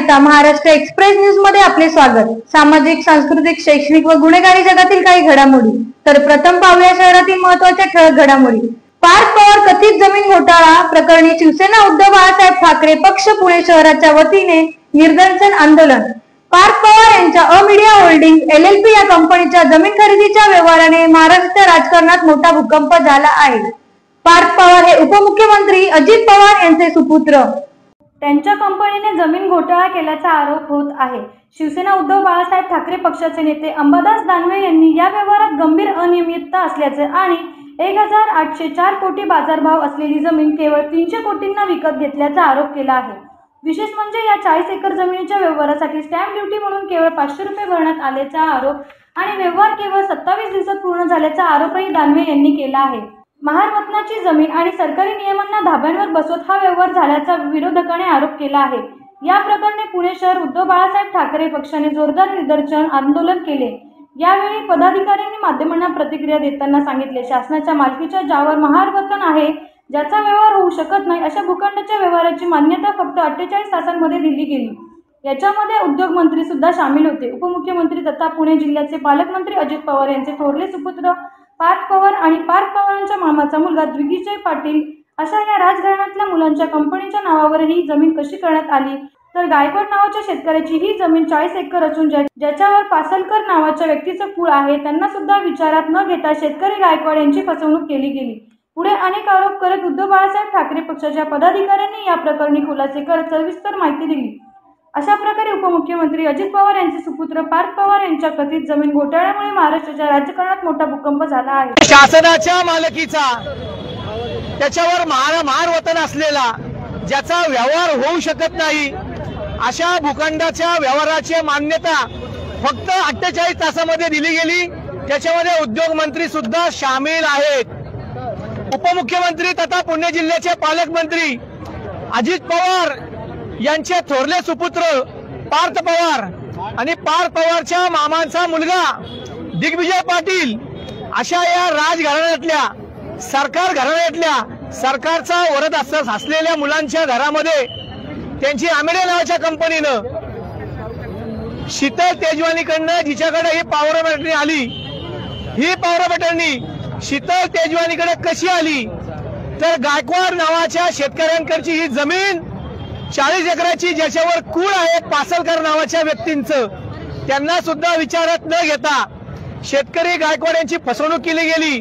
नमस्कार, Maharashtra express news मध्ये आपले स्वागत। सामाजिक, सांस्कृतिक, शैक्षणिक व गुन्हेगारी जगातील काही घडामोडी। तर प्रथम पाहूया शहरातील महत्त्वाच्या ठळक घडामोडी। पार्थ पवार कथित जमीन घोटाळा प्रकरणी शिवसेना उद्धव बाळासाहेब ठाकरे पक्ष पुणे शहराच्या वतीने निदर्शन आंदोलन। पार्थ पवार यांच्या अमीडिया होल्डिंग LLP या कंपनीच्या जमीन खरेदीच्या व्यवहाराने महाराष्ट्र राजकारणात मोठा भूकंप झाला आहे। पार्थ पवार हे उपमुख्यमंत्री अजित पवार यांचे सुपुत्र। त्यांच्या कंपनीने जमीन घोटाळा केल्याचा आरोप होत आहे। शिवसेना उद्धव बाळासाहेब ठाकरे पक्षाचे नेते अंबादास दानवे यांनी या व्यवहारात गंभीर अनियमितता असल्याचे आणि 1804 कोटी बाजारभाव असलेली जमीन केवळ 300 कोटींना विकत घेतल्याचा आरोप केला आहे। विशेष म्हणजे या 40 एकर जमिनीच्या व्यवहारासाठी स्टॅम्प ड्युटी म्हणून केवळ 500 रुपये भरण्यात आल्याचा आरोप आणि व्यवहार केवळ 27 दिवसात पूर्ण झाल्याचा आरोपही दानवे यांनी केला आहे। महारत्नाची जमीन आणि सरकारी नियमांना धाब्यांवर बसवत हा व्यवहार झाल्याचा विरोधकाने आरोप केला आहे। या प्रकरणी पुणे शहर उद्धव बाळासाहेब ठाकरे पक्षाने जोरदार निदर्शन आंदोलन केले। यावेळी पदाधिकाऱ्यांनी माध्यमांना प्रतिक्रिया देताना सांगितले, शासनाच्या मालकीच्या ज्यावर महारवतन आहे, ज्याचा व्यवहार होऊ शकत नाही, अशा भूखंडाच्या व्यवहाराची मान्यता फक्त 48 तासांमध्ये दिली गेली। याच्यामध्ये उद्योग मंत्री सुद्धा सामील होते। उपमुख्यमंत्री तथा पुणे जिल्ह्याचे पालकमंत्री अजित पवार यांचे थोरले सुपुत्र पार्थ पवार आणि पार्थ पवारांच्या मामाचा मुलगा दिग्विजय पाटील अशा या राजघराण्यातल्या मुलांच्या कंपनीच्या नावावर ही जमीन कशी करण्यात आली, तर गायकवाड नावाच्या शेतकऱ्याची ही जमीन 40 एकर असून ज्याच्यावर पासलकर नावाच्या व्यक्तीचं कुळ आहे, त्यांना सुद्धा विचारात न घेता शेतकरी गायकवाड यांची फसवणूक केली गेली। पुढे अनेक आरोप करत उद्धव बाळासाहेब ठाकरे पक्षाच्या पदाधिकाऱ्यांनी या प्रकरणी खुलासे करत सविस्तर माहिती दिली। अशा प्रकारे उपमुख्यमंत्री अजित पवार यांचे सुपुत्र पार्थ पवार यांच्या कथित जमीन घोटाळ्यामुळे महाराष्ट्राच्या राजकारणात मोठा भूकंप झाला आहे। शासनाच्या मालकीचा, त्याच्यावर महारवतन असलेला, ज्याचा व्यवहार होऊ शकत नाही, अशा भूखंडाच्या व्यवहाराची मान्यता फक्त 48 तासामध्ये दिली गेली। त्याच्यामध्ये उद्योग मंत्री सुद्धा सामील आहेत। उपमुख्यमंत्री तथा पुणे जिल्ह्याचे पालकमंत्री अजित पवार यांचे थोरले सुपुत्र पार्थ पवार आणि पार्थ पवारच्या मामांचा मुलगा दिग्विजय पाटील अशा या राजघराण्यातल्या, सरकार घराण्यातल्या, सरकारचा वरद असलेल्या मुलांच्या घरामध्ये त्यांची अमेडिया नावाच्या कंपनीनं शीतल तेजवानीकडनं, जिच्याकडे ही पॉवर ऑफ अटर्नी आली, ही पॉवर ऑफ अटर्नी शीतल तेजवानीकडे कशी आली, तर गायकवाड नावाच्या शेतकऱ्यांकडची ही जमीन 40 एकराची, ज्याच्यावर कुळ आहे पासलकर नावाच्या व्यक्तींचं, त्यांना सुद्धा विचारात न घेता शेतकरी गायकवाड यांची फसवणूक केली गेली।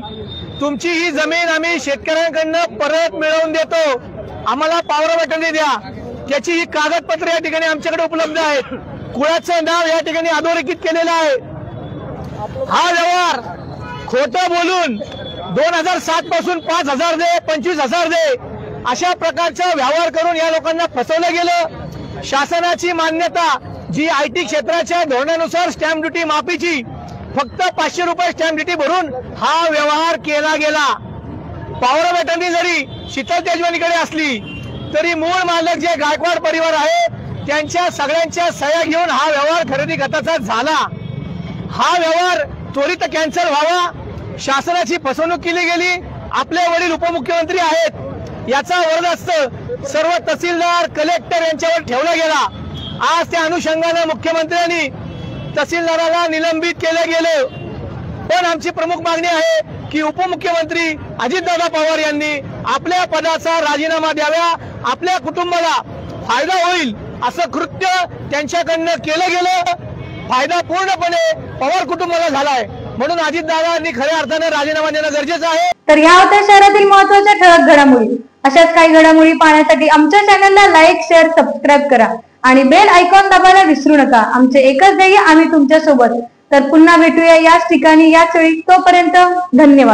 तुमची ही जमीन आम्ही शेतकऱ्यांकडनं परत मिळवून देतो, आम्हाला पॉवर ऑफ अटर्नी द्या। त्याची ही कागदपत्र या ठिकाणी आमच्याकडे उपलब्ध आहेत। कुळाचं नाव या ठिकाणी अधोरेखित केलेलं आहे। हा व्यवहार खोटं बोलून 2007 पासून 5,000 दे, 25,000 दे अशा प्रकारचा व्यवहार करून या लोकांना फसवलं गेलं। शासनाची मान्यता जी IT क्षेत्राच्या धोरणानुसार स्टॅम्प ड्युटी माफीची फक्त 500 रुपये स्टॅम्प ड्युटी भरून हा व्यवहार केला गेला। पॉवर ऑफ अटर्नी जरी शीतल तेजवानीकडे असली तरी मूळ मालक जे गायकवाड परिवार आहे त्यांच्या सगळ्यांच्या सह्या घेऊन हा व्यवहार खरेदी खताचा झाला। हा व्यवहार त्वरित कॅन्सल व्हावा, शासनाची फसवणूक केली गेली। आपले वडील उपमुख्यमंत्री आहेत, याचा वरदहस्त सर्व तहसीलदार, कलेक्टर यांच्यावर ठेवला गेला। आज त्या अनुषंगाने मुख्यमंत्र्यांनी तहसीलदाराला निलंबित केले गेले। पण आमची प्रमुख मागणी आहे की उपमुख्यमंत्री अजितदादा पवार यांनी आपल्या पदाचा राजीनामा द्यावा, आपल्या कुटुंबाला फायदा होईल असं कृत्य त्यांच्याकडनं केलं गेलं। फायदा पूर्णपणे पवार कुटुंबाला झालाय, म्हणून अजितदादांनी खऱ्या अर्थाने राजीनामा देणं गरजेचं आहे। तर या होत्या शहरातील महत्त्वाच्या ठळक घडामोडी। अशाच काही घडामोडी पाहण्यासाठी आमच्या चॅनलला लाईक, शेअर, सबस्क्राईब करा आणि बेल आयकॉन दाबायला विसरू नका। आमचे एकच ध्येय, आम्ही तुमच्या सोबत। तर पुन्हा भेटूया याच ठिकाणी, याच वेळी। तोपर्यंत धन्यवाद।